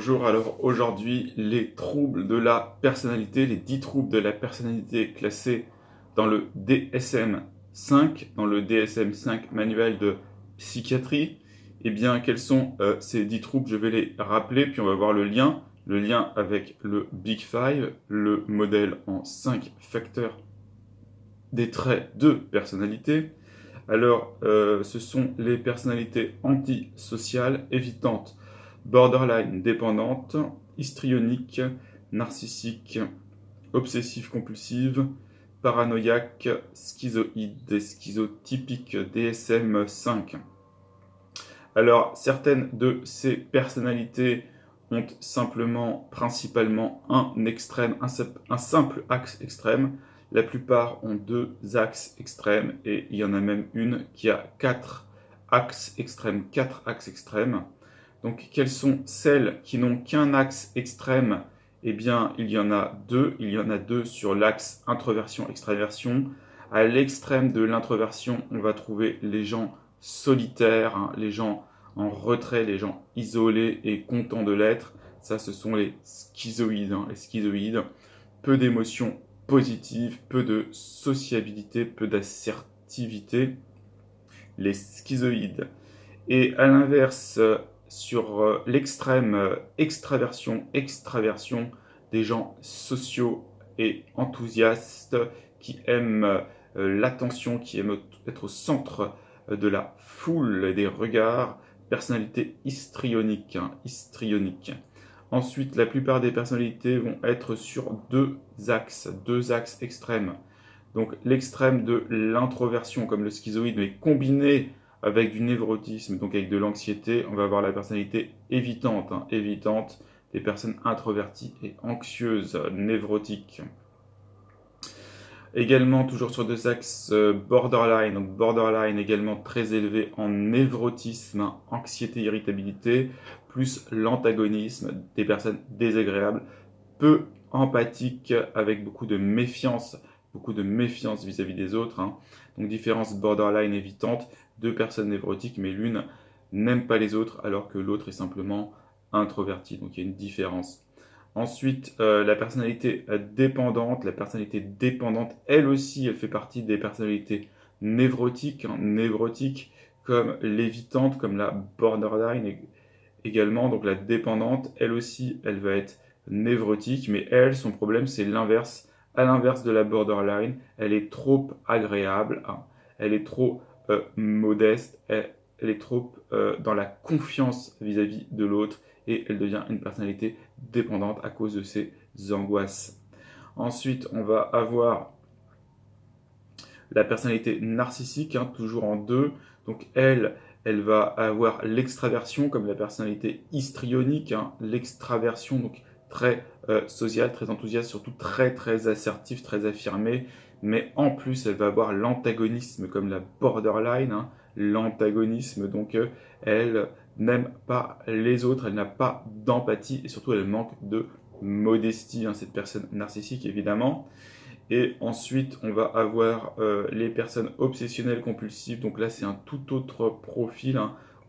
Bonjour, alors aujourd'hui, les troubles de la personnalité, les 10 troubles de la personnalité classés dans le DSM-5, dans le DSM-5 manuel de psychiatrie. Eh bien, quels sont ces 10 troubles? Je vais les rappeler, puis on va voir le lien avec le Big Five, le modèle en 5 facteurs des traits de personnalité. Alors, ce sont les personnalités antisociales, évitantes, borderline dépendantes, histrioniques, narcissiques, obsessives-compulsives, paranoïaques, schizoïdes et schizotypiques DSM-5. Alors, certaines de ces personnalités ont simplement, principalement, un extrême, un simple axe extrême. La plupart ont deux axes extrêmes et il y en a même une qui a quatre axes extrêmes. Donc, quelles sont celles qui n'ont qu'un axe extrême? Eh bien, il y en a deux. Il y en a deux sur l'axe introversion-extraversion. À l'extrême de l'introversion, on va trouver les gens solitaires, hein, les gens en retrait, les gens isolés et contents de l'être. Ça, ce sont les schizoïdes. Les schizoïdes, peu d'émotions positives, peu de sociabilité, peu d'assertivité. Les schizoïdes. Et à l'inverse, sur l'extrême extraversion, des gens sociaux et enthousiastes qui aiment l'attention, qui aiment être au centre de la foule et des regards, personnalité histrionique. Ensuite, la plupart des personnalités vont être sur deux axes extrêmes. Donc l'extrême de l'introversion, comme le schizoïde, mais combiné avec du névrotisme, donc avec de l'anxiété, on va avoir la personnalité évitante, évitante, des personnes introverties et anxieuses, névrotiques. Également, toujours sur deux axes, borderline, donc borderline également très élevé en névrotisme, anxiété, irritabilité, plus l'antagonisme, des personnes désagréables, peu empathiques, avec beaucoup de méfiance vis-à-vis des autres. Donc différence borderline évitante, deux personnes névrotiques, mais l'une n'aime pas les autres alors que l'autre est simplement introvertie. Donc il y a une différence. Ensuite, la personnalité dépendante. La personnalité dépendante, elle aussi, elle fait partie des personnalités névrotiques, névrotiques comme l'évitante, comme la borderline également. Donc la dépendante, elle aussi, elle va être névrotique, mais elle, son problème, c'est l'inverse. À l'inverse de la borderline, elle est trop agréable, elle est trop modeste, elle est trop dans la confiance vis-à-vis de l'autre et elle devient une personnalité dépendante à cause de ses angoisses. Ensuite, on va avoir la personnalité narcissique, toujours en deux. Donc elle va avoir l'extraversion comme la personnalité histrionique, l'extraversion, donc très sociale, très enthousiaste, surtout très très assertive, très affirmée. Mais en plus, elle va avoir l'antagonisme comme la borderline, l'antagonisme, donc elle n'aime pas les autres, elle n'a pas d'empathie et surtout elle manque de modestie, cette personne narcissique évidemment. Et ensuite, on va avoir les personnes obsessionnelles compulsives. Donc là, c'est un tout autre profil,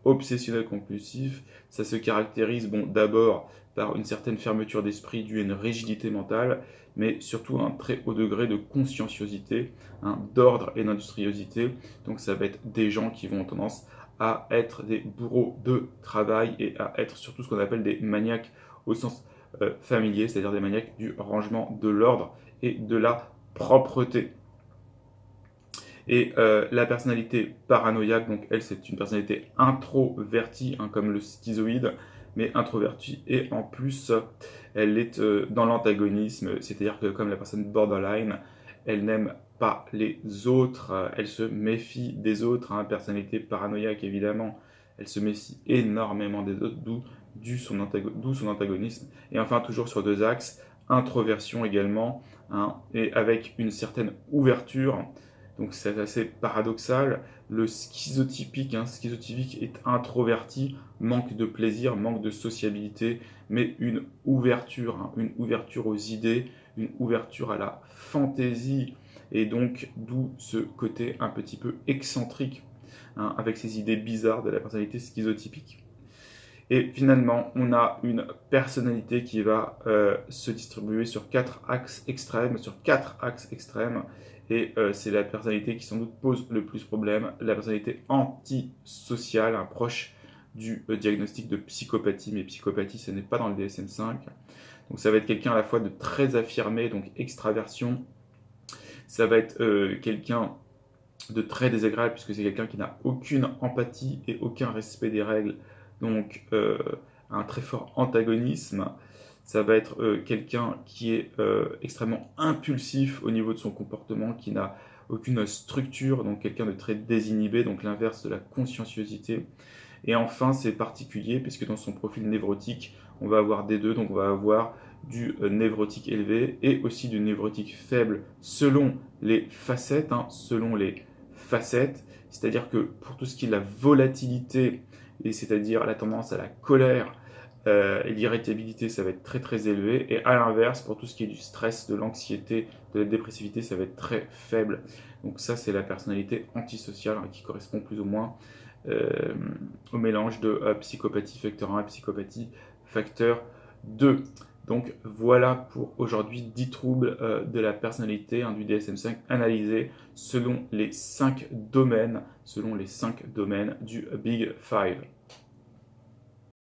obsessionnel compulsif. Ça se caractérise, d'abord par une certaine fermeture d'esprit due à une rigidité mentale, mais surtout un très haut degré de conscienciosité, d'ordre et d'industriosité. Donc ça va être des gens qui vont tendance à être des bourreaux de travail et à être surtout ce qu'on appelle des maniaques au sens familier, c'est-à-dire des maniaques du rangement, de l'ordre et de la propreté. Et la personnalité paranoïaque, donc elle, c'est une personnalité introvertie, comme le schizoïde, mais introvertie. Et en plus, elle est dans l'antagonisme, c'est-à-dire que comme la personne borderline, elle n'aime pas les autres, elle se méfie des autres. Personnalité paranoïaque, évidemment, elle se méfie énormément des autres, d'où son antagonisme. Et enfin, toujours sur deux axes, introversion également, et avec une certaine ouverture. Donc c'est assez paradoxal. Le schizotypique, schizotypique est introverti, manque de plaisir, manque de sociabilité, mais une ouverture aux idées, une ouverture à la fantaisie, et donc d'où ce côté un petit peu excentrique, avec ces idées bizarres de la personnalité schizotypique. Et finalement, on a une personnalité qui va se distribuer sur 4 axes extrêmes, et c'est la personnalité qui sans doute pose le plus problème, la personnalité antisociale, un proche du diagnostic de psychopathie, mais psychopathie ce n'est pas dans le DSM-5. Donc ça va être quelqu'un à la fois de très affirmé, donc extraversion, ça va être quelqu'un de très désagréable puisque c'est quelqu'un qui n'a aucune empathie et aucun respect des règles, donc un très fort antagonisme. Ça va être quelqu'un qui est extrêmement impulsif au niveau de son comportement, qui n'a aucune structure, donc quelqu'un de très désinhibé, donc l'inverse de la conscienciosité. Et enfin, c'est particulier puisque dans son profil névrotique, on va avoir des deux, donc on va avoir du névrotique élevé et aussi du névrotique faible selon les facettes, c'est-à-dire que pour tout ce qui est la volatilité, et c'est-à-dire la tendance à la colère et l'irritabilité, ça va être très très élevé, et à l'inverse, pour tout ce qui est du stress, de l'anxiété, de la dépressivité, ça va être très faible. Donc ça, c'est la personnalité antisociale qui correspond plus ou moins au mélange de psychopathie facteur 1 et psychopathie facteur 2. Donc voilà pour aujourd'hui 10 troubles de la personnalité du DSM-5 analysés selon les 5 domaines du Big Five.